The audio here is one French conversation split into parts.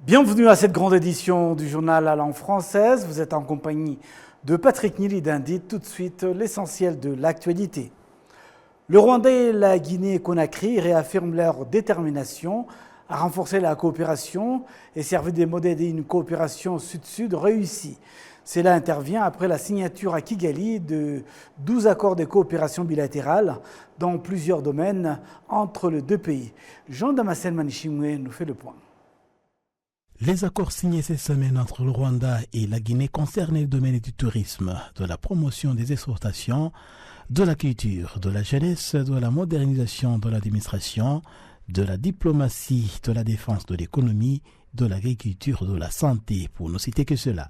Bienvenue à cette grande édition du journal à langue française. Vous êtes en compagnie de Patrick Nilidindi. Tout de suite, l'essentiel de l'actualité. Le Rwanda et la Guinée-Conakry réaffirment leur détermination à renforcer la coopération et servir des modèles d'une coopération sud-sud réussie. Cela intervient après la signature à Kigali de 12 accords de coopération bilatérale dans plusieurs domaines entre les deux pays. Jean-Damascène Manichimwe nous fait le point. Les accords signés cette semaine entre le Rwanda et la Guinée concernent les domaines du tourisme, de la promotion des exportations, de la culture, de la jeunesse, de la modernisation de l'administration, de la diplomatie, de la défense de l'économie, de l'agriculture, de la santé, pour ne citer que cela.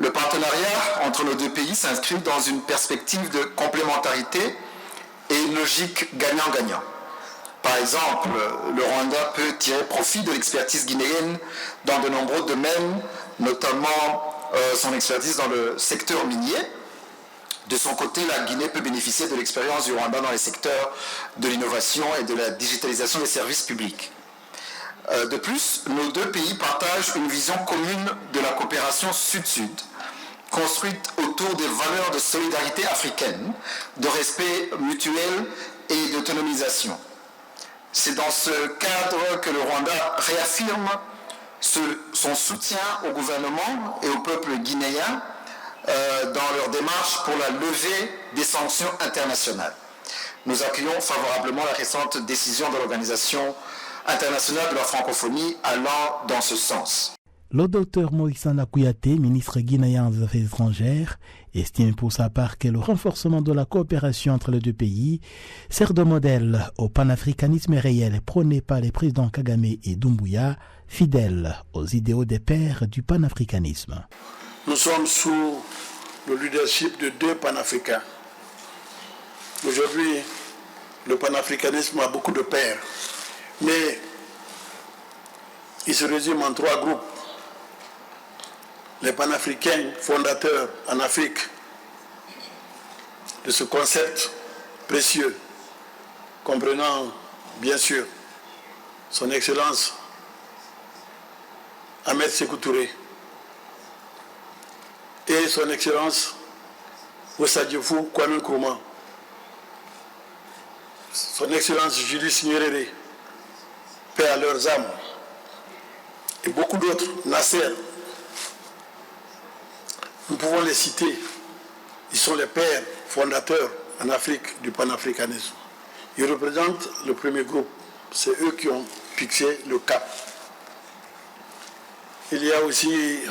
Le partenariat entre nos deux pays s'inscrit dans une perspective de complémentarité et une logique gagnant-gagnant. Par exemple, le Rwanda peut tirer profit de l'expertise guinéenne dans de nombreux domaines, notamment son expertise dans le secteur minier. De son côté, la Guinée peut bénéficier de l'expérience du Rwanda dans les secteurs de l'innovation et de la digitalisation des services publics. De plus, nos deux pays partagent une vision commune de la coopération sud-sud, construite autour des valeurs de solidarité africaine, de respect mutuel et d'autonomisation. C'est dans ce cadre que le Rwanda réaffirme son soutien au gouvernement et au peuple guinéen dans leur démarche pour la levée des sanctions internationales. Nous accueillons favorablement la récente décision de l'Organisation internationale de la francophonie allant dans ce sens. Le docteur Maurice Kouyaté, ministre guinéen des Affaires étrangères, estime pour sa part que le renforcement de la coopération entre les deux pays sert de modèle au panafricanisme réel prôné par les présidents Kagame et Doumbouya, fidèles aux idéaux des pères du panafricanisme. Nous sommes sous le leadership de deux panafricains. Aujourd'hui, le panafricanisme a beaucoup de pères, mais il se résume en trois groupes. Les panafricains fondateurs en Afrique de ce concept précieux, comprenant bien sûr son Excellence Ahmed Sékou Touré et son Excellence Osadioufou Kwame Nkrumah, son Excellence Julius Nyerere, paix à leurs âmes, et beaucoup d'autres, Nasser. Nous pouvons les citer. Ils sont les pères fondateurs en Afrique du panafricanisme. Ils représentent le premier groupe. C'est eux qui ont fixé le cap. Il y a aussi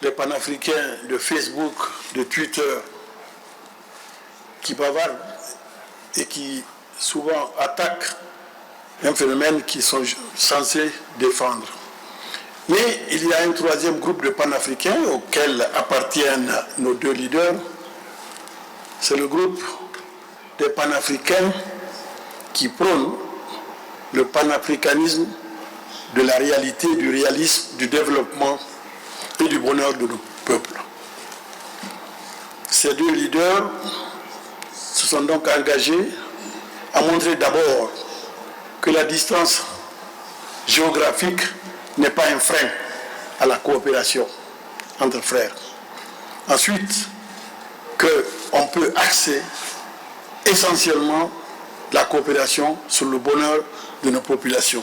les panafricains de Facebook, de Twitter, qui bavardent et qui souvent attaquent un phénomène qu'ils sont censés défendre. Mais il y a un troisième groupe de panafricains auquel appartiennent nos deux leaders. C'est le groupe des panafricains qui prônent le panafricanisme de la réalité, du réalisme, du développement et du bonheur de nos peuples. Ces deux leaders se sont donc engagés à montrer d'abord que la distance géographique n'est pas un frein à la coopération entre frères. Ensuite, qu'on peut axer essentiellement la coopération sur le bonheur de nos populations.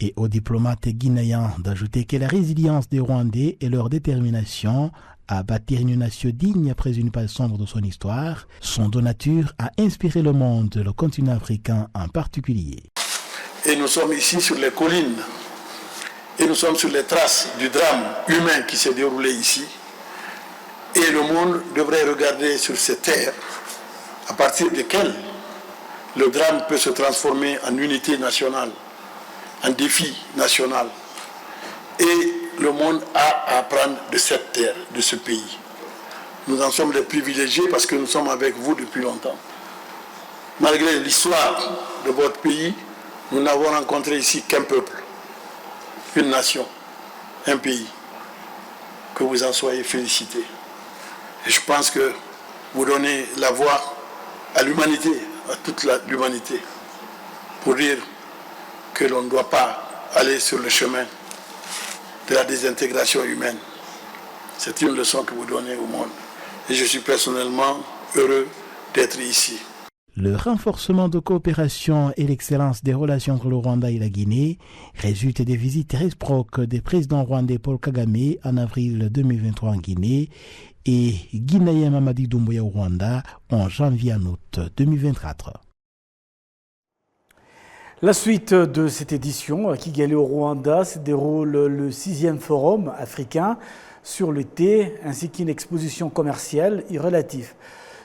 Et aux diplomates guinéens d'ajouter que la résilience des Rwandais et leur détermination à bâtir une nation digne après une page sombre de son histoire sont de nature à inspirer le monde, le continent africain en particulier. Et nous sommes ici sur les collines. Et nous sommes sur les traces du drame humain qui s'est déroulé ici. Et le monde devrait regarder sur ces terres à partir desquelles le drame peut se transformer en unité nationale, en défi national. Et le monde a à apprendre de cette terre, de ce pays. Nous en sommes les privilégiés parce que nous sommes avec vous depuis longtemps. Malgré l'histoire de votre pays, nous n'avons rencontré ici qu'un peuple. Une nation, un pays, que vous en soyez félicités. Et je pense que vous donnez la voix à l'humanité, à toute l'humanité, pour dire que l'on ne doit pas aller sur le chemin de la désintégration humaine. C'est une leçon que vous donnez au monde. Et je suis personnellement heureux d'être ici. Le renforcement de coopération et l'excellence des relations entre le Rwanda et la Guinée résulte des visites réciproques des présidents rwandais Paul Kagame en avril 2023 en Guinée et guinéen Mamadi Doumbouya au Rwanda en janvier en août 2024. La suite de cette édition à Kigali au Rwanda se déroule le 6e forum africain sur le thé ainsi qu'une exposition commerciale y relative.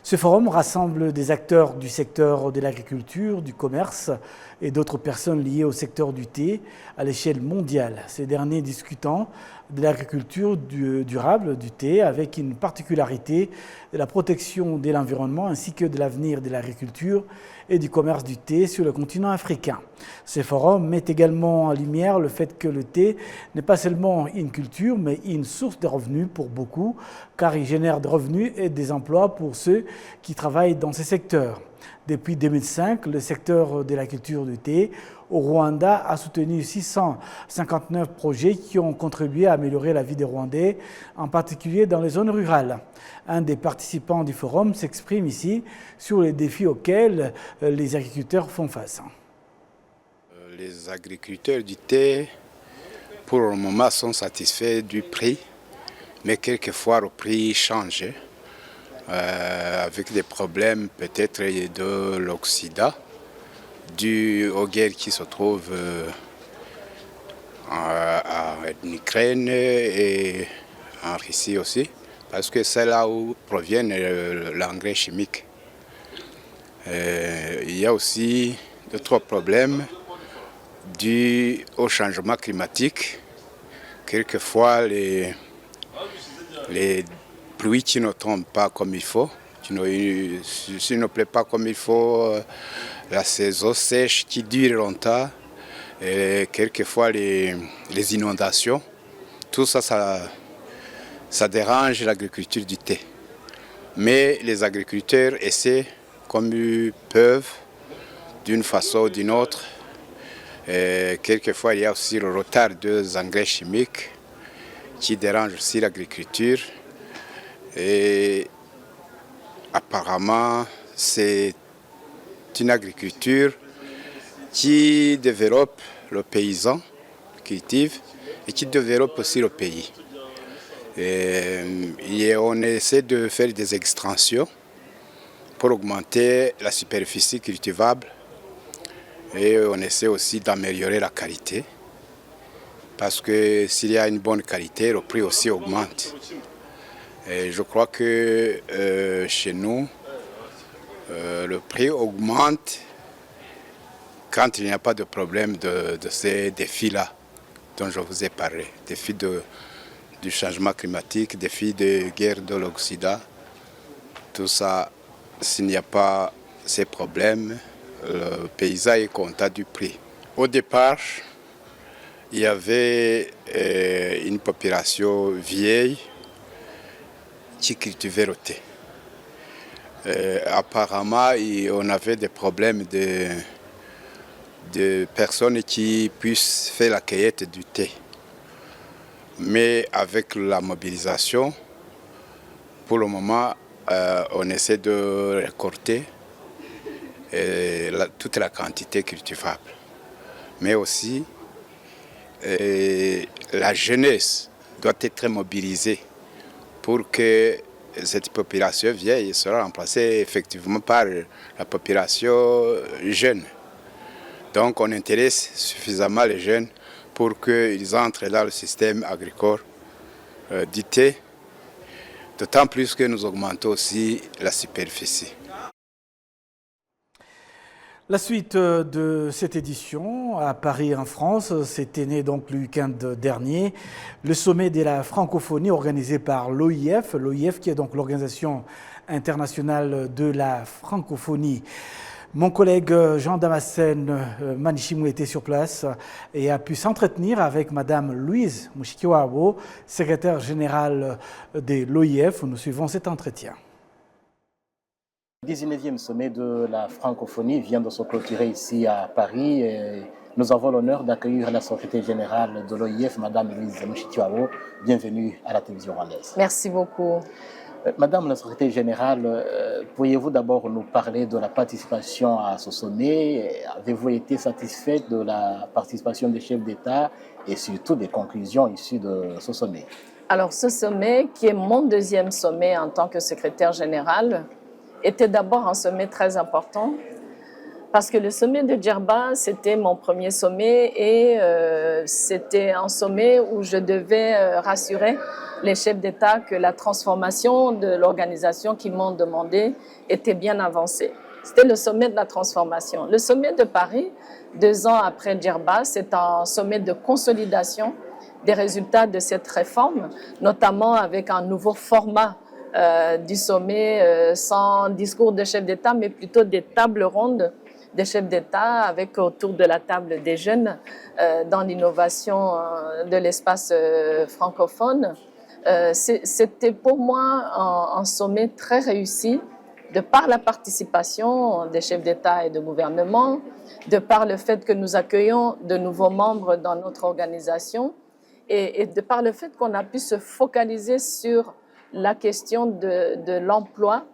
Ce forum rassemble des acteurs du secteur de l'agriculture, du commerce et d'autres personnes liées au secteur du thé à l'échelle mondiale. Ces derniers discutant de l'agriculture durable du thé avec une particularité de la protection de l'environnement ainsi que de l'avenir de l'agriculture et du commerce du thé sur le continent africain. Ce forum met également en lumière le fait que le thé n'est pas seulement une culture mais une source de revenus pour beaucoup car il génère des revenus et des emplois pour ceux qui travaillent dans ces secteurs. Depuis 2005, le secteur de la culture du thé au Rwanda a soutenu 659 projets qui ont contribué à améliorer la vie des Rwandais, en particulier dans les zones rurales. Un des participants du forum s'exprime ici sur les défis auxquels les agriculteurs font face. Les agriculteurs du thé, pour le moment, sont satisfaits du prix, mais quelquefois le prix change. Avec des problèmes peut-être de l'Occident, dû aux guerres qui se trouvent en Ukraine et en Russie aussi, parce que c'est là où provient l'engrais chimique. Il y a aussi d'autres problèmes dus au changement climatique. Quelquefois, les pluies qui ne tombent pas comme il faut, qui ne plaît pas comme il faut, la saison sèche qui dure longtemps, et quelquefois les inondations, tout ça, ça dérange l'agriculture du thé. Mais les agriculteurs essaient comme ils peuvent, d'une façon ou d'une autre. Et quelquefois, il y a aussi le retard des engrais chimiques qui dérange aussi l'agriculture. Et apparemment, c'est une agriculture qui développe le paysan, cultive, et qui développe aussi le pays. Et on essaie de faire des extensions pour augmenter la superficie cultivable et on essaie aussi d'améliorer la qualité parce que s'il y a une bonne qualité, le prix aussi augmente. Et je crois que chez nous, le prix augmente quand il n'y a pas de problème de ces défis-là dont je vous ai parlé. Défis du changement climatique, défis de guerre de l'Occident. Tout ça, s'il n'y a pas ces problèmes, le paysan est content du prix. Au départ, il y avait une population vieille qui cultivait le thé. Apparemment, on avait des problèmes de personnes qui puissent faire la cueillette du thé. Mais avec la mobilisation, pour le moment, on essaie de récolter toute la quantité cultivable. Mais aussi, la jeunesse doit être mobilisée pour que cette population vieille soit remplacée effectivement par la population jeune. Donc on intéresse suffisamment les jeunes pour qu'ils entrent dans le système agricole du thé, d'autant plus que nous augmentons aussi la superficie. La suite de cette édition à Paris en France, c'était né donc le week-end dernier, le sommet de la francophonie organisé par l'OIF, l'OIF qui est donc l'Organisation internationale de la francophonie. Mon collègue Jean Damascène Manichimou était sur place et a pu s'entretenir avec Madame Louise Mushikiwabo, secrétaire générale de l'OIF. Nous suivons cet entretien. Le 19e sommet de la francophonie vient de se clôturer ici à Paris. Et nous avons l'honneur d'accueillir la secrétaire générale de l'OIF, Madame Louise Mouchitiwabo. Bienvenue à la télévision rwandaise. Merci beaucoup. Madame la secrétaire générale, pourriez-vous d'abord nous parler de la participation à ce sommet? Avez-vous été satisfaite de la participation des chefs d'État et surtout des conclusions issues de ce sommet? Alors, ce sommet, qui est mon deuxième sommet en tant que secrétaire général, était d'abord un sommet très important parce que le sommet de Djerba, c'était mon premier sommet et c'était un sommet où je devais rassurer les chefs d'État que la transformation de l'organisation qu'ils m'ont demandé était bien avancée. C'était le sommet de la transformation. Le sommet de Paris, 2 ans après Djerba, c'est un sommet de consolidation des résultats de cette réforme, notamment avec un nouveau format du sommet sans discours de chefs d'État, mais plutôt des tables rondes des chefs d'État avec autour de la table des jeunes dans l'innovation de l'espace francophone. C'était pour moi un sommet très réussi de par la participation des chefs d'État et de gouvernement, de par le fait que nous accueillons de nouveaux membres dans notre organisation et de par le fait qu'on a pu se focaliser sur la question de l'emploi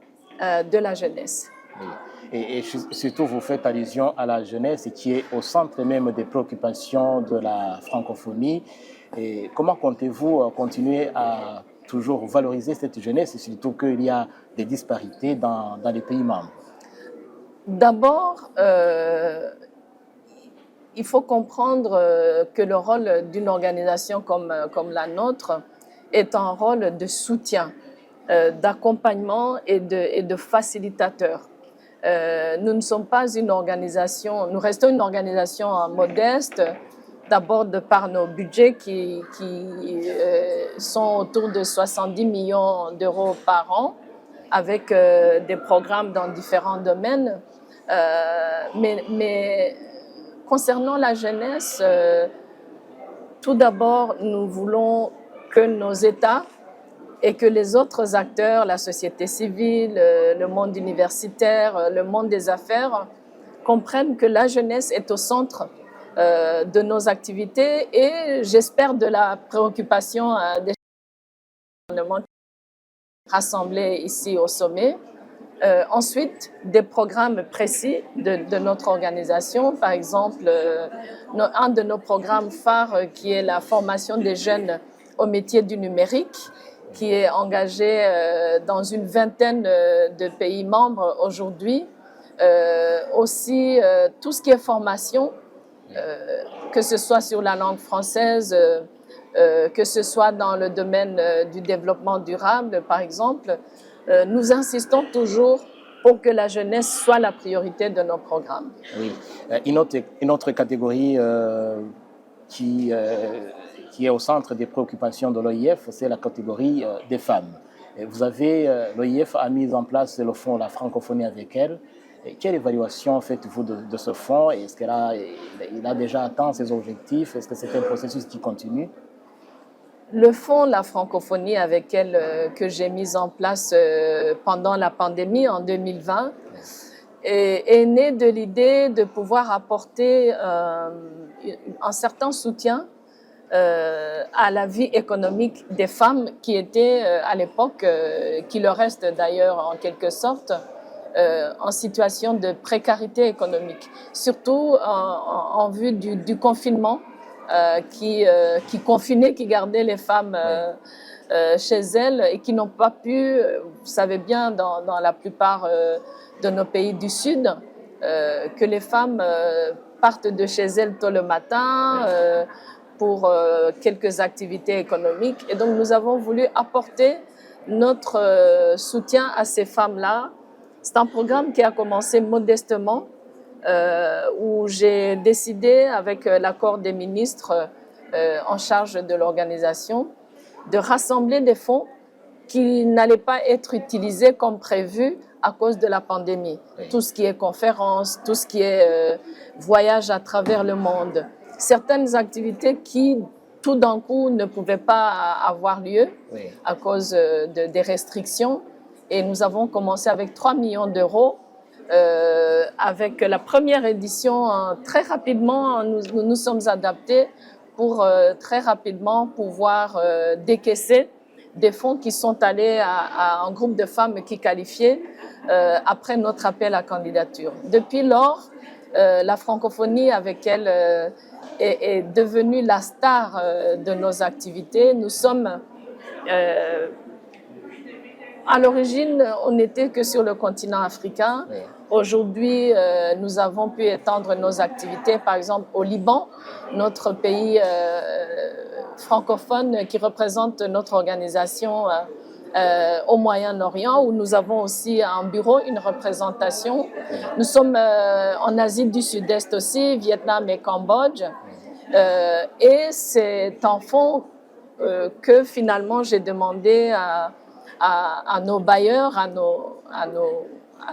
de la jeunesse. Oui. Et surtout, vous faites allusion à la jeunesse qui est au centre même des préoccupations de la francophonie. Et comment comptez-vous continuer à toujours valoriser cette jeunesse, surtout qu'il y a des disparités dans les pays membres? D'abord, il faut comprendre que le rôle d'une organisation comme la nôtre est un rôle de soutien, d'accompagnement et de facilitateur. Nous ne sommes pas une organisation, nous restons une organisation modeste, d'abord de par nos budgets qui sont autour de 70 millions d'euros par an, avec des programmes dans différents domaines. Mais concernant la jeunesse, tout d'abord, nous voulons que nos États et que les autres acteurs, la société civile, le monde universitaire, le monde des affaires, comprennent que la jeunesse est au centre de nos activités et j'espère de la préoccupation des gouvernements rassemblés ici au sommet. Ensuite, des programmes précis de notre organisation. Par exemple, un de nos programmes phares qui est la formation des jeunes au métier du numérique, qui est engagé dans une vingtaine de pays membres aujourd'hui. Aussi, tout ce qui est formation, que ce soit sur la langue française, que ce soit dans le domaine du développement durable, par exemple, nous insistons toujours pour que la jeunesse soit la priorité de nos programmes. Oui. Une autre catégorie qui est au centre des préoccupations de l'OIF, c'est la catégorie des femmes. Et l'OIF a mis en place le fonds La Francophonie avec elle. Et quelle évaluation faites-vous de ce fonds? Est-ce qu'il a déjà atteint ses objectifs? Est-ce que c'est un processus qui continue? Le fonds La Francophonie avec elle que j'ai mis en place pendant la pandémie en 2020 est né de l'idée de pouvoir apporter un certain soutien à la vie économique des femmes qui étaient à l'époque, qui le restent d'ailleurs en quelque sorte, en situation de précarité économique, surtout en vue du confinement qui confinait, qui gardait les femmes chez elles et qui n'ont pas pu, vous savez bien, dans la plupart de nos pays du Sud, que les femmes partent de chez elles tôt le matin pour quelques activités économiques. Et donc nous avons voulu apporter notre soutien à ces femmes-là. C'est un programme qui a commencé modestement, où j'ai décidé, avec l'accord des ministres en charge de l'organisation, de rassembler des fonds qui n'allaient pas être utilisés comme prévu à cause de la pandémie. Oui. Tout ce qui est conférences, tout ce qui est voyage à travers le monde. Certaines activités qui, tout d'un coup, ne pouvaient pas avoir lieu oui. à cause des restrictions. Et nous avons commencé avec 3 millions d'euros Avec la première édition, très rapidement, nous nous sommes adaptés pour très rapidement pouvoir décaisser des fonds qui sont allés à un groupe de femmes qui qualifiaient après notre appel à candidature. Depuis lors, la francophonie avec elle est devenue la star de nos activités. Nous sommes à l'origine, on n'était que sur le continent africain. Oui. Aujourd'hui, nous avons pu étendre nos activités, par exemple au Liban, notre pays francophone qui représente notre organisation au Moyen-Orient, où nous avons aussi un bureau, une représentation. Nous sommes en Asie du Sud-Est aussi, Vietnam et Cambodge. Et c'est en fond que finalement j'ai demandé à nos bailleurs, à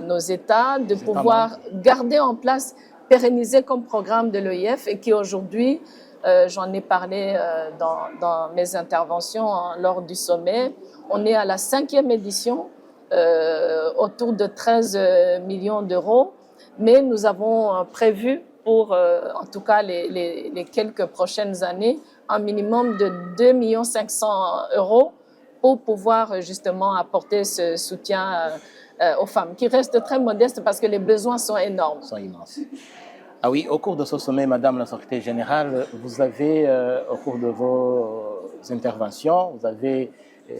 nos États, de pouvoir garder en place, pérenniser comme programme de l'OIF et qui aujourd'hui, j'en ai parlé dans mes interventions lors du sommet, on est à la 5e édition, autour de 13 millions d'euros, mais nous avons prévu pour, en tout cas, les quelques prochaines années, un minimum de 2 500 000 euros pour pouvoir justement apporter ce soutien aux femmes, qui restent très modestes parce que les besoins sont énormes. Sont immenses. Ah oui, au cours de ce sommet, Madame la Secrétaire Générale, vous avez, au cours de vos interventions, vous avez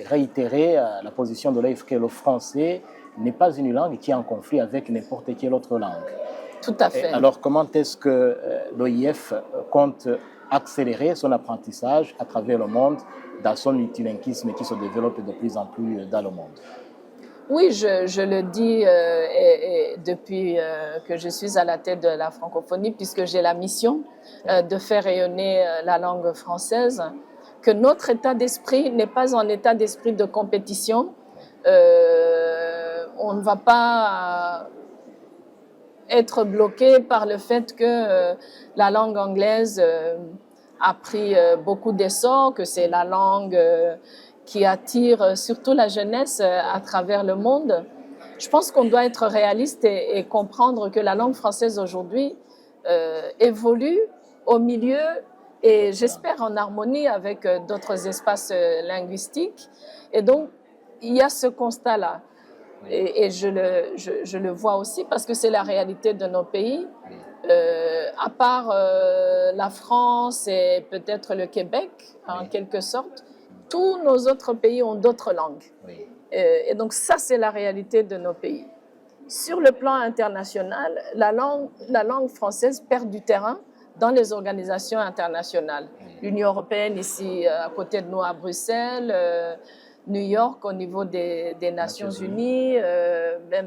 réitéré la position de l'OIF que le français n'est pas une langue qui est en conflit avec n'importe quelle autre langue. Tout à fait. Et alors, comment est-ce que l'OIF compte accélérer son apprentissage à travers le monde dans son multilinguisme qui se développe de plus en plus dans le monde? Oui, je le dis et depuis que je suis à la tête de la francophonie, puisque j'ai la mission de faire rayonner la langue française, que notre état d'esprit n'est pas un état d'esprit de compétition. On ne va pas être bloqué par le fait que la langue anglaise a pris beaucoup d'essor, que c'est la langue qui attire surtout la jeunesse à travers le monde. Je pense qu'on doit être réaliste et comprendre que la langue française aujourd'hui évolue au milieu et j'espère en harmonie avec d'autres espaces linguistiques. Et donc, il y a ce constat-là. Et je le vois aussi parce que c'est la réalité de nos pays. À part la France et peut-être le Québec, en quelque sorte, tous nos autres pays ont d'autres langues. Oui. Et donc ça, c'est la réalité de nos pays. Sur le plan international, la langue française perd du terrain dans les organisations internationales. L'Union européenne ici à côté de nous à Bruxelles, New York au niveau des Nations Unies,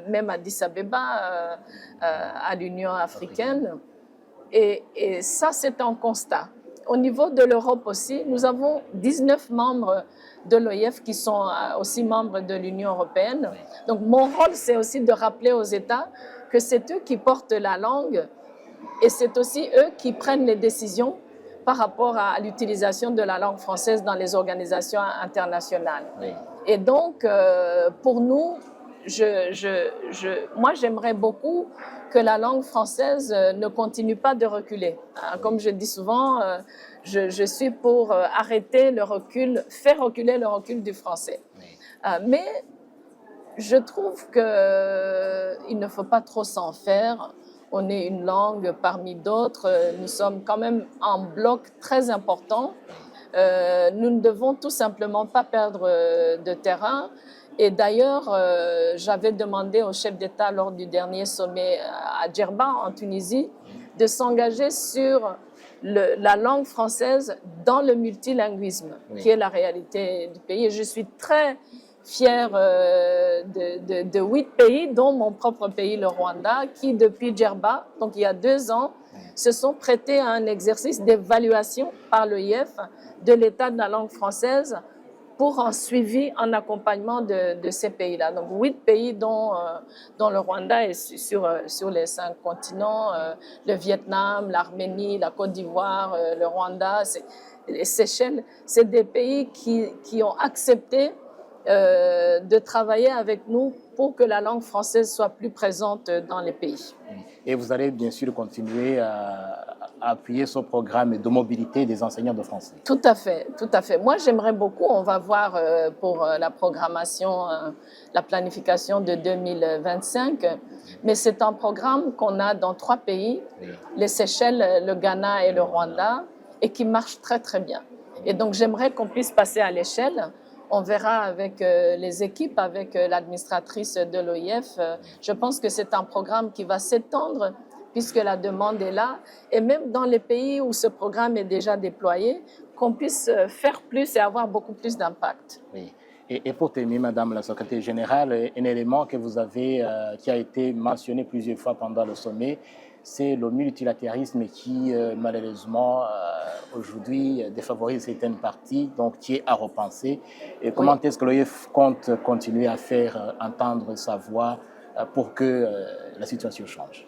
même Addis Abeba à l'Union africaine. Et ça, c'est un constat. Au niveau de l'Europe aussi, nous avons 19 membres de l'OIF qui sont aussi membres de l'Union européenne. Donc mon rôle, c'est aussi de rappeler aux États que c'est eux qui portent la langue et c'est aussi eux qui prennent les décisions par rapport à l'utilisation de la langue française dans les organisations internationales. Oui. Et donc, pour nous, moi, j'aimerais beaucoup que la langue française ne continue pas de reculer. Comme je dis souvent, je suis pour arrêter le recul, faire reculer le recul du français. Oui. Mais je trouve qu'il ne faut pas trop s'en faire. On est une langue parmi d'autres. Nous sommes quand même un bloc très important. Nous ne devons tout simplement pas perdre de terrain. Et d'ailleurs, j'avais demandé au chef d'État lors du dernier sommet à Djerba, en Tunisie, de s'engager sur la langue française dans le multilinguisme, oui, qui est la réalité du pays. Et je suis très fière de 8 pays, dont mon propre pays, le Rwanda, qui depuis Djerba, donc il y a 2 ans, se sont prêtés à un exercice d'évaluation par l'OIF de l'état de la langue française pour un suivi, un accompagnement de ces pays-là. Donc 8 pays dont le Rwanda est sur les 5 continents, le Vietnam, l'Arménie, la Côte d'Ivoire, le Rwanda, les Seychelles, c'est des pays qui ont accepté de travailler avec nous pour que la langue française soit plus présente dans les pays. Et vous allez bien sûr continuer à appuyer ce programme de mobilité des enseignants de français. Tout à fait, tout à fait. Moi, j'aimerais beaucoup, on va voir pour la programmation, la planification de 2025, mais c'est un programme qu'on a dans 3 pays, les Seychelles, le Ghana et le Rwanda, et qui marche très très bien. Et donc, j'aimerais qu'on puisse passer à l'échelle. On verra avec les équipes, avec l'administratrice de l'OIF. Je pense que c'est un programme qui va s'étendre puisque la demande est là. Et même dans les pays où ce programme est déjà déployé, qu'on puisse faire plus et avoir beaucoup plus d'impact. Oui. Et pour terminer, Madame la Secrétaire Générale, un élément que vous avez, qui a été mentionné plusieurs fois pendant le sommet, c'est le multilatéralisme qui, malheureusement, aujourd'hui, défavorise certaines parties, donc qui est à repenser. Et comment est-ce que l'OIF compte continuer à faire entendre sa voix pour que la situation change?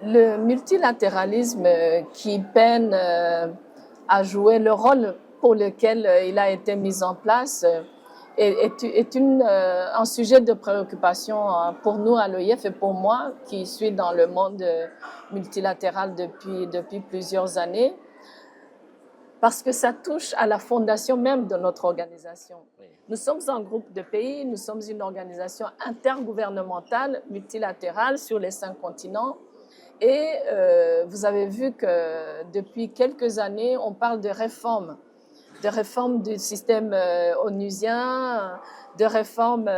Le multilatéralisme qui peine à jouer le rôle pour lequel il a été mis en place est un sujet de préoccupation pour nous à l'OIF et pour moi qui suis dans le monde multilatéral depuis plusieurs années parce que ça touche à la fondation même de notre organisation. Nous sommes un groupe de pays, nous sommes une organisation intergouvernementale multilatérale sur les 5 continents et vous avez vu que depuis quelques années, on parle de réforme du système onusien, de réforme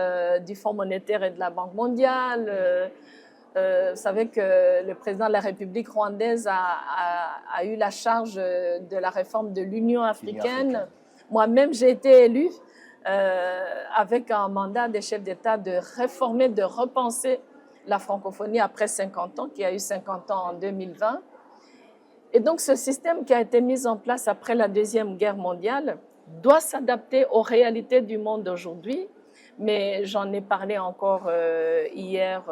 du Fonds monétaire et de la Banque mondiale. Vous savez que le président de la République rwandaise a eu la charge de la réforme de l'Union africaine. Moi-même, j'ai été élue avec un mandat des chefs d'État de réformer, de repenser la francophonie après 50 ans, qui a eu 50 ans en 2020. Et donc, ce système qui a été mis en place après la Deuxième Guerre mondiale doit s'adapter aux réalités du monde d'aujourd'hui. Mais j'en ai parlé encore hier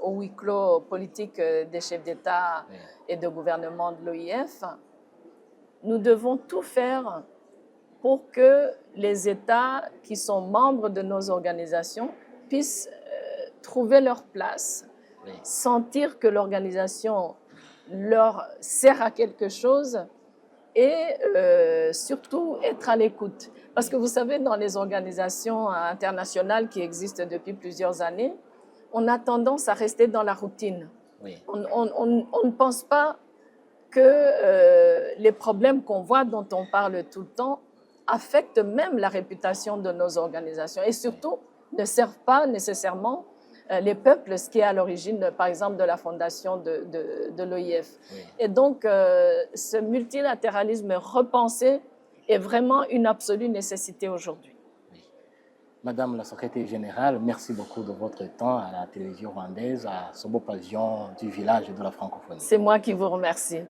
au huis clos politique des chefs d'État et de gouvernement de l'OIF. Nous devons tout faire pour que les États qui sont membres de nos organisations puissent trouver leur place, sentir que l'organisation leur sert à quelque chose et surtout être à l'écoute. Parce que vous savez, dans les organisations internationales qui existent depuis plusieurs années, on a tendance à rester dans la routine. On ne pense pas que les problèmes qu'on voit, dont on parle tout le temps, affectent même la réputation de nos organisations et surtout ne servent pas nécessairement les peuples, ce qui est à l'origine, par exemple, de la fondation de l'OIF. Et donc, ce multilatéralisme repensé est vraiment une absolue nécessité aujourd'hui. Madame la Secrétaire Générale, merci beaucoup de votre temps à la télévision rwandaise, à ce beau pavillon du village de la francophonie. C'est moi qui vous remercie.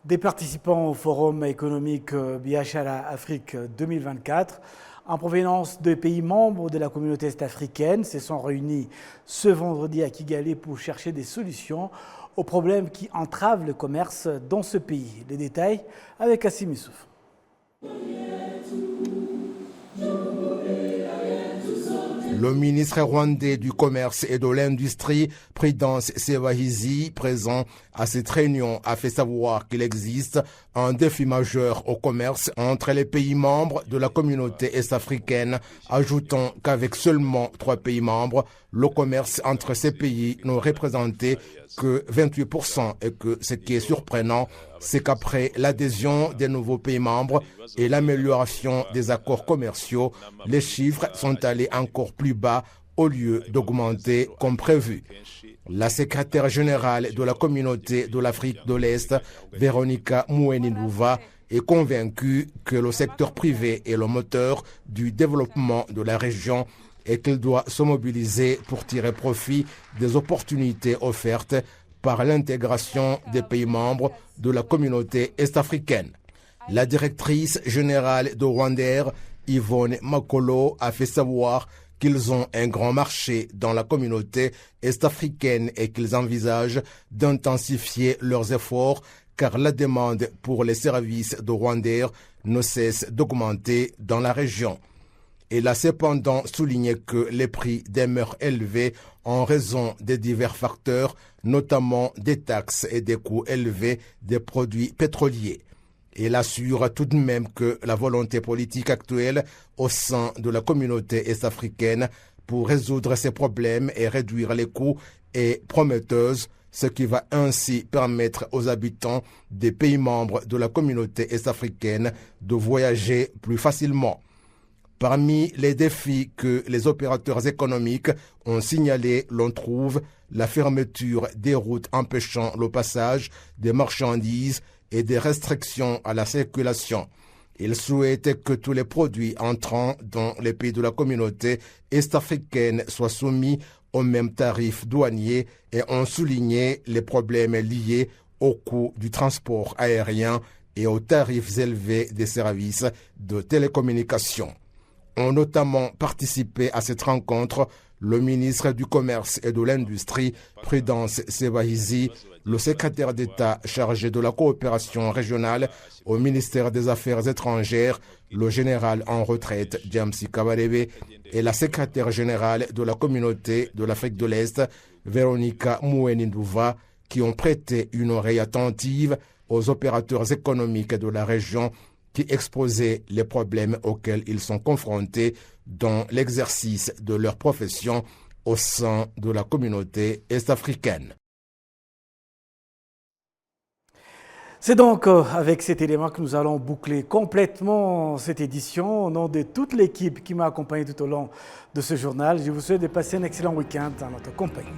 Des participants au Forum économique Biashara Afrique 2024 en provenance de pays membres de la communauté est-africaine se sont réunis ce vendredi à Kigali pour chercher des solutions aux problèmes qui entravent le commerce dans ce pays. Les détails avec Kassim Issouf. Le ministre rwandais du Commerce et de l'Industrie, Prudence Sebahizi, présent à cette réunion, a fait savoir qu'il existe un défi majeur au commerce entre les pays membres de la communauté est-africaine, ajoutant qu'avec seulement 3 pays membres, le commerce entre ces pays ne représentait que 28% et que ce qui est surprenant, c'est qu'après l'adhésion des nouveaux pays membres et l'amélioration des accords commerciaux, les chiffres sont allés encore plus bas au lieu d'augmenter comme prévu. La secrétaire générale de la communauté de l'Afrique de l'Est, Véronica Moueni-Ndouva, est convaincue que le secteur privé est le moteur du développement de la région et qu'il doit se mobiliser pour tirer profit des opportunités offertes par l'intégration des pays membres de la communauté est-africaine. La directrice générale de Rwandair, Yvonne Makolo, a fait savoir qu'ils ont un grand marché dans la communauté est-africaine et qu'ils envisagent d'intensifier leurs efforts car la demande pour les services de Rwandair ne cesse d'augmenter dans la région. Il a cependant souligné que les prix demeurent élevés en raison des divers facteurs, notamment des taxes et des coûts élevés des produits pétroliers. Il assure tout de même que la volonté politique actuelle au sein de la communauté est-africaine pour résoudre ces problèmes et réduire les coûts est prometteuse, ce qui va ainsi permettre aux habitants des pays membres de la communauté est-africaine de voyager plus facilement. Parmi les défis que les opérateurs économiques ont signalés, l'on trouve la fermeture des routes empêchant le passage des marchandises et des restrictions à la circulation. Ils souhaitent que tous les produits entrant dans les pays de la communauté est-africaine soient soumis aux mêmes tarifs douaniers et ont souligné les problèmes liés au coût du transport aérien et aux tarifs élevés des services de télécommunications. Ont notamment participé à cette rencontre le ministre du Commerce et de l'Industrie, Prudence Sebahizi, le secrétaire d'État chargé de la coopération régionale au ministère des Affaires étrangères, le général en retraite James Kabarebe, et la secrétaire générale de la communauté de l'Afrique de l'Est, Véronica Mouenindouva, qui ont prêté une oreille attentive aux opérateurs économiques de la région qui exposaient les problèmes auxquels ils sont confrontés dans l'exercice de leur profession au sein de la communauté est-africaine. C'est donc avec cet élément que nous allons boucler complètement cette édition. Au nom de toute l'équipe qui m'a accompagné tout au long de ce journal, je vous souhaite de passer un excellent week-end en notre compagnie.